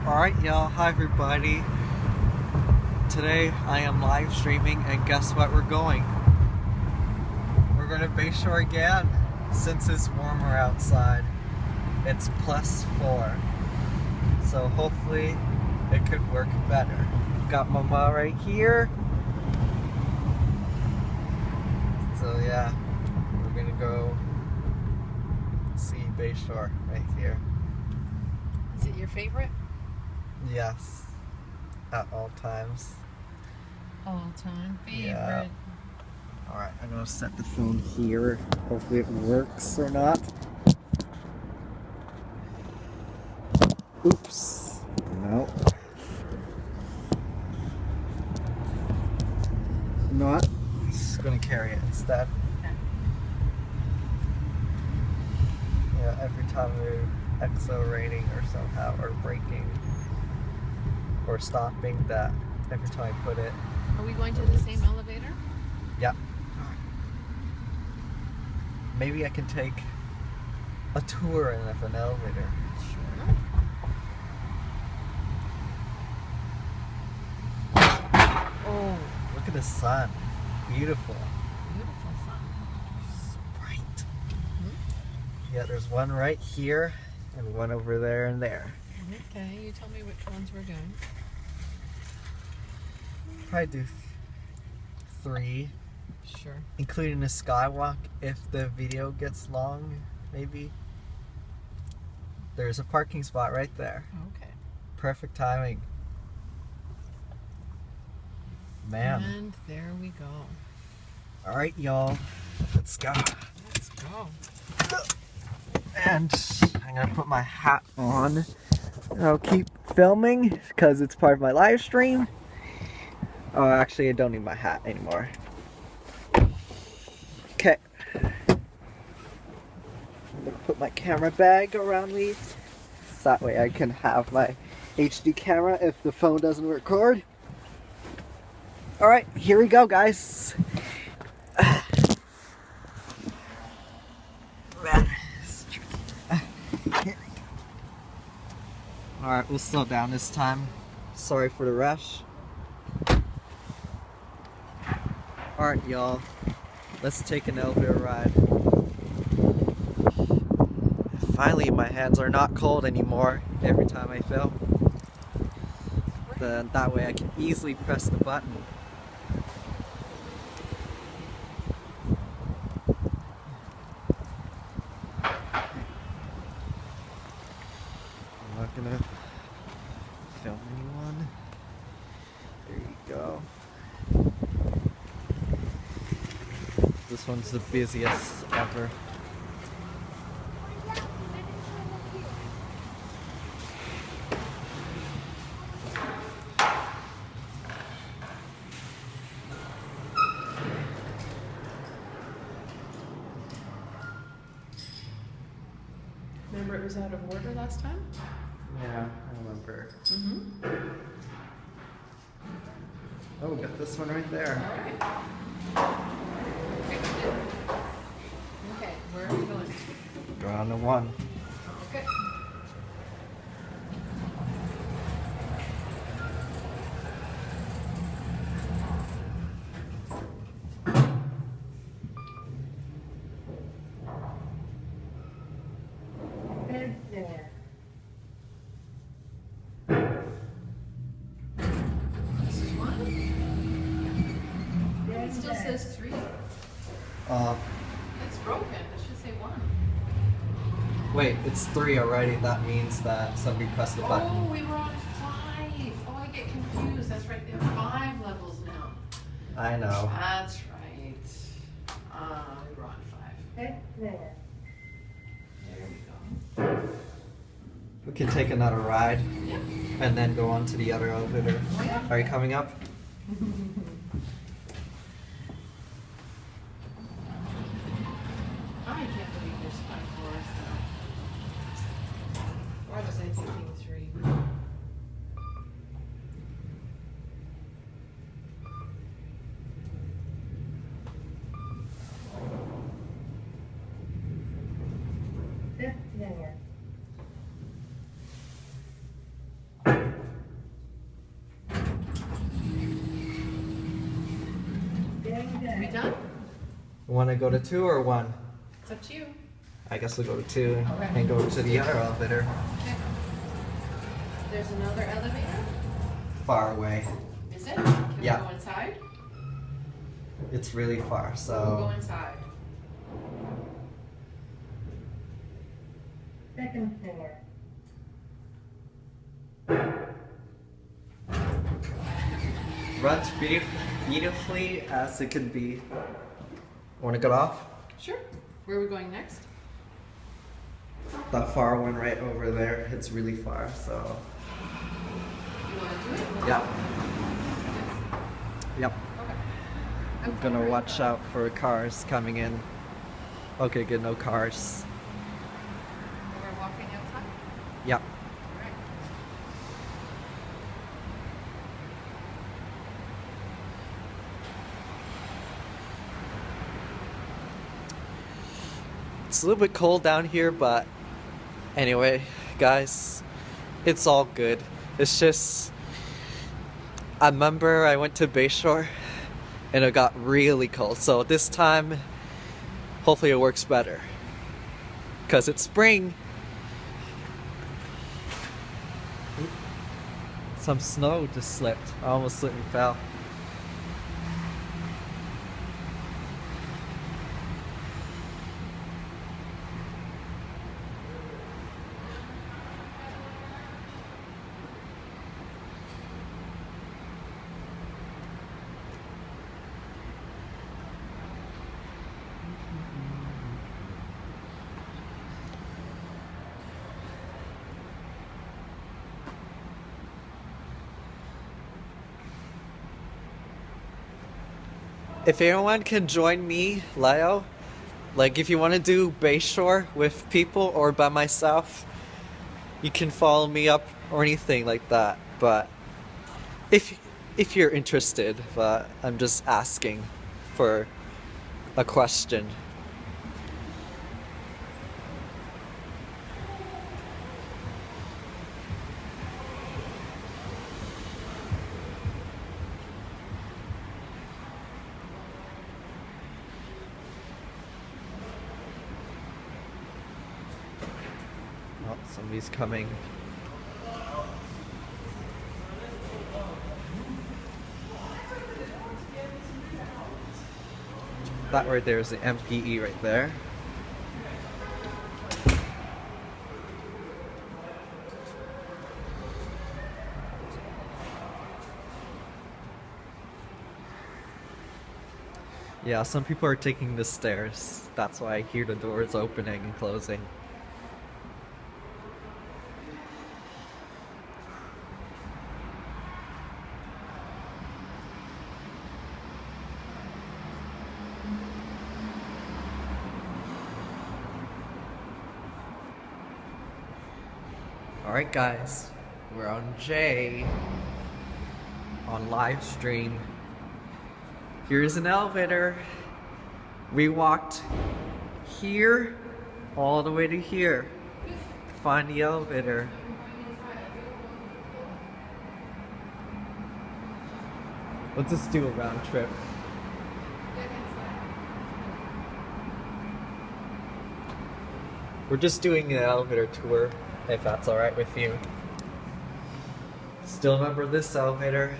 Alright y'all, hi everybody. Today I am live streaming and guess what we're going? We're going to Bayshore again since it's warmer outside. It's +4. So hopefully it could work better. Got Mama right here. So yeah, we're going to go see Bayshore right here. Is it your favorite? Yes, at all times. All-time favorite. Yeah. Alright, I'm gonna set the phone here. Hopefully it works or not. Oops. No. Not. Just gonna carry it instead. Okay. Yeah, every time we're accelerating or somehow, or braking, or stopping, that every time I put it. Are we going to the same elevator? Yeah. Maybe I can take a tour in an elevator. Sure. Oh, look at the sun. Beautiful. Beautiful sun. So bright. Yeah, there's one right here and one over there and there. Okay, you tell me which ones we're doing. Probably do 3, Sure. including the skywalk if the video gets long, maybe. There's a parking spot right there. Okay. Perfect timing. Man. And there we go. Alright, y'all. Let's go. Let's go. And I'm gonna put my hat on. And I'll keep filming because it's part of my live stream. Oh, actually, I don't need my hat anymore. Okay. I'm gonna put my camera bag around me. So that way I can have my HD camera if the phone doesn't record. Alright, here we go, guys. Alright, we'll slow down this time. Sorry for the rush. Alright, y'all. Let's take an elevator ride. Finally, my hands are not cold anymore every time I film. Then that way I can easily press the button. I'm not gonna film anyone. There you go. This one's the busiest ever. Remember it was out of order last time? Yeah, I remember. Mm-hmm. Oh, we got this one right there. Okay, where are we going? Go on to 1. Okay. This is 1? It still says 3. It's broken. It should say 1. Wait, it's 3 already. That means that somebody pressed the button. Oh, we were on 5. Oh, I get confused. That's right. There are 5 levels now. I know. That's right. We were on 5. There we go. We can take another ride Yep. and then go on to the other elevator. Oh, yeah. Are you coming up? I can't believe there's 5 floors now. Why was I thinking 3? Yeah. We done? Want to go to 2 or 1? It's up to you. I guess we'll go to 2 Okay. and go to the other elevator. Okay. There's another elevator? Far away. Is it? Can Yeah. we go inside? It's really far, We'll so. go inside. Second floor. Runs beautifully as it could be. Want to get off? Sure. Where are we going next? That far one right over there. It's really far, so. You want to do it? Yeah. Yep. Okay. I'm gonna watch out for cars coming in. Okay, good, no cars. We're walking outside? Yep. Alright. It's a little bit cold down here, but anyway, guys, it's all good. It's just, I remember I went to Bayshore and it got really cold. So this time, hopefully it works better. Because it's spring. Some snow just slipped. I almost slipped and fell. If anyone can join me, Leo, like if you want to do Bayshore with people or by myself, you can follow me up or anything like that. But if you're interested, but I'm just asking for a question. Oh, somebody's coming. That right there is the MPE right there. Yeah, some people are taking the stairs. That's why I hear the doors opening and closing. Alright guys, we're on J on live stream. Here's an elevator. We walked here all the way to here to find the elevator. Let's just do a round trip. We're just doing an elevator tour, if that's alright with you. Still remember this elevator?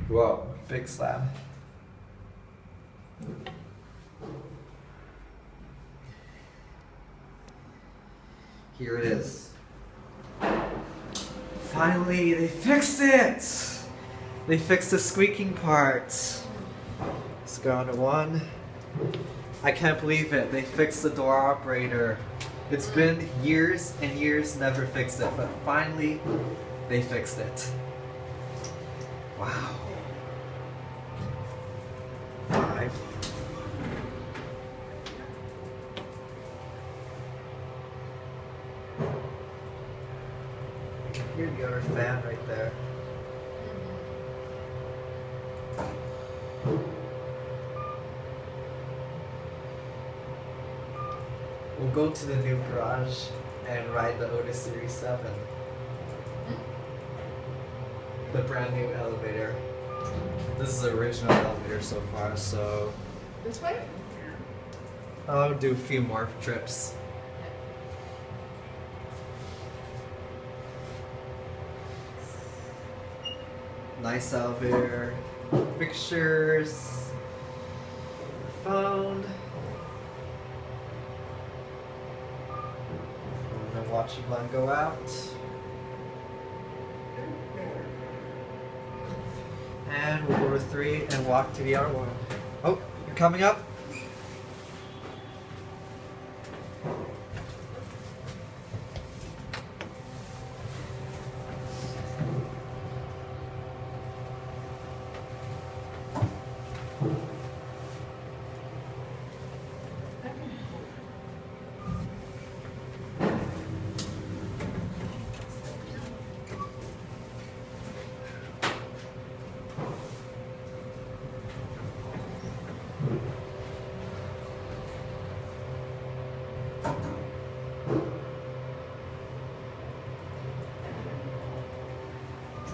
Whoa, big slab. Here it is. Finally, they fixed it! They fixed the squeaking part. Let's go on to 1. I can't believe it. They fixed the door operator. It's been years and years, never fixed it, but finally they fixed it. Wow. 5. Hear the other fan right there. We'll go to the new garage and ride the Otis Series 7. The brand new elevator. This is the original elevator so far, so This way? I'll do a few more trips. Nice elevator, pictures, phone. I'm gonna watch the button go out. And we'll go to 3 and walk to the other one. Oh, you're coming up?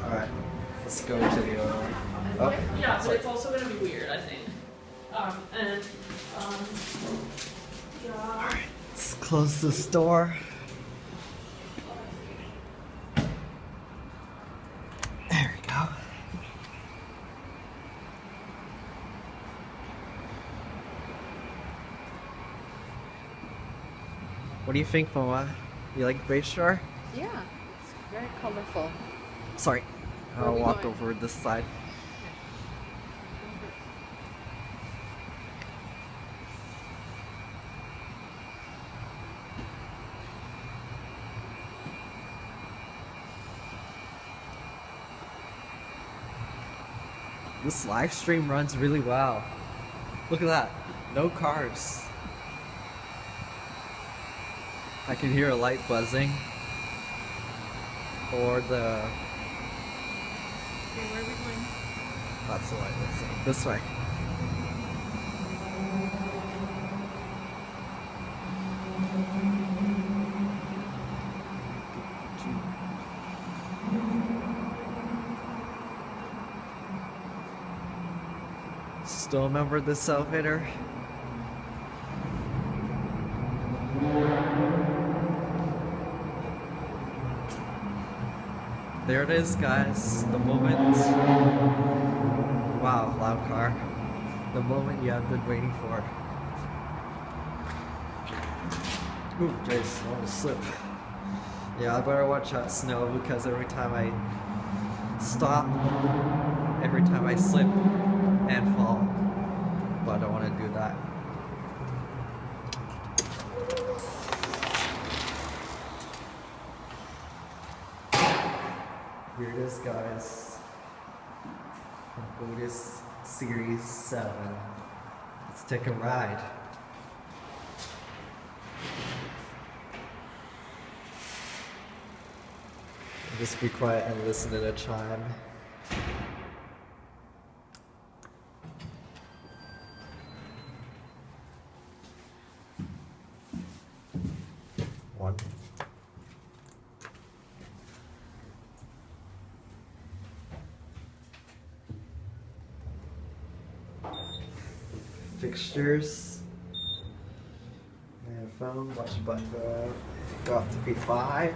Alright, let's go to the other one. Oh, Yeah, but sorry. it's also gonna be weird, I think. Yeah. Let's close this door. There we go. What do you think, Mama? You like Bayshore? Yeah, it's very colorful. Sorry, Where are I'll we walk going? over this side. This live stream runs really well. Look at that. No cars. I can hear a light buzzing. Or the... Okay, where are we going? That's the light buzzing. This way. Still remember this elevator? There it is, guys. The moment. Wow, loud car. The moment you have been waiting for. Ooh, Jace, I almost slip. Yeah, I better watch out snow because every time I stop, every time I slip and fall. But I don't want to do that. Here it is, guys. From Otis Series 7. Let's take a ride. Just be quiet and listen to the chime. One. Fixtures. And phone, watch the button go up to P5.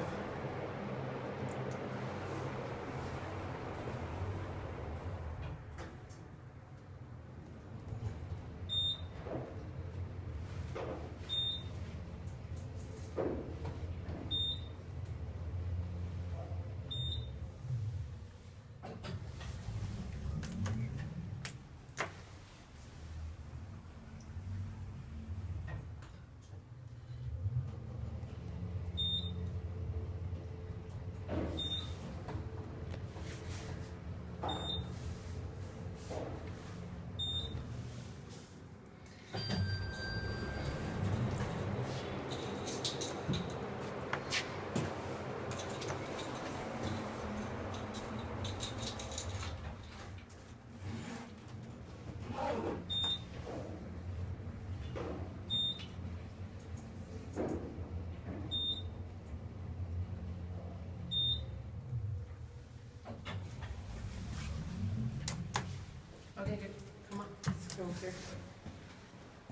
here.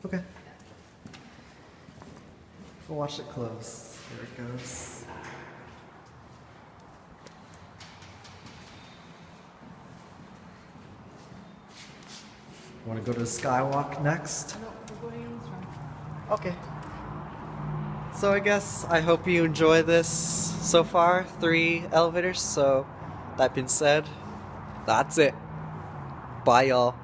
Okay. We'll watch it close. There it goes. Want to go to the skywalk next? No, we're going in this one. Okay. So I guess I hope you enjoy this so far. 3 elevators. So that being said, that's it. Bye y'all.